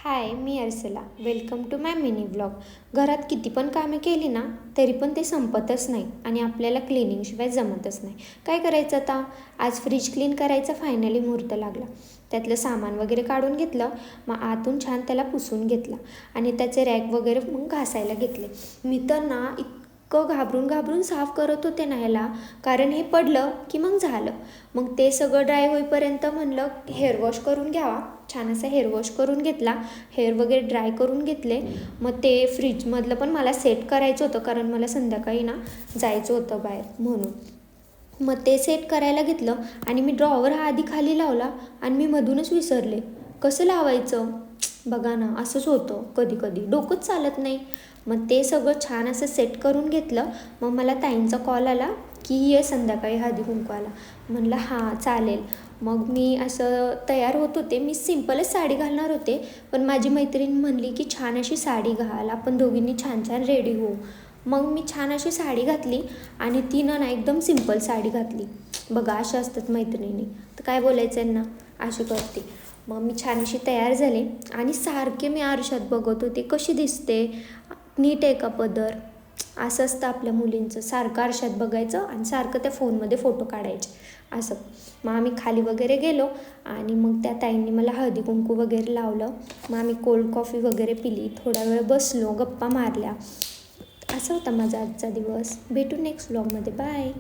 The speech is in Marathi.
हाय, मी Arsala. Welcome to my mini vlog. घरात किती पण कामे केली ना तरी पण ते संपतच नाही आणि आपल्याला क्लिनिंगशिवाय जमतच नाही. काय करायचं आता? आज फ्रीज क्लीन करायचा फायनली मुहूर्त लागला. त्यातलं सामान वगैरे काढून घेतलं, मग आतून छान त्याला पुसून घेतला आणि त्याचे रॅक वगैरे मग घासायला घेतले. मी तर ना इतकं घाबरून घाबरून साफ करत होते ना ह्याला, कारण हे पडलं की मग झालं. मग ते सगळं ड्राय होईपर्यंत म्हणलं हेअर वॉश करून घ्यावा. छान असा हेअर वॉश करून घेतला, हेअर वगैरे ड्राय करून घेतले. मग ते फ्रीजमधलं पण मला सेट करायचं होतं, कारण मला संध्याकाळी ना जायचं होतं बाहेर म्हणून. मग ते सेट करायला घेतलं आणि मी ड्रॉवर हा आधी खाली लावला आणि मी मधूनच विसरले. कसं लावायचं? बघा ना, असंच होतं कधी कधी, डोकंच चालत नाही. मग ते सगळं छान असं सेट करून घेतलं. मग मला ताईंचा कॉल आला की ये संध्याकाळी हळदी कुंकवाला. म्हणलं हां चालेल. मग मी असं तयार होत होते. मी सिम्पलच साडी घालणार होते, पण माझी मैत्रीण म्हणली की छान अशी साडी घाल, आपण दोघींनी छान छान रेडी होऊ. मग मी छान अशी साडी घातली आणि तिनं ना एकदम सिम्पल साडी घातली. बघा, अशा असतात मैत्रिणी, तर काय बोलायचं यांना, अशी करते. मग मी छान अशी तयार झाले आणि सारखे मी आरशात बघत होते कशी दिसते, नीट आहे का पदर. असं असतं आपल्या मुलींचं, सारखं आरशात बघायचं आणि सारखं त्या फोनमध्ये फोटो काढायचे असं. मग आम्ही खाली वगैरे गेलो आणि मग त्या ताईंनी मला हळदी कुंकू वगैरे लावलं. मग आम्ही कोल्ड कॉफी वगैरे पिली, थोडा वेळ बसलो, गप्पा मारल्या. असा होता माझा आजचा दिवस. भेटू नेक्स्ट व्लॉगमध्ये. बाय.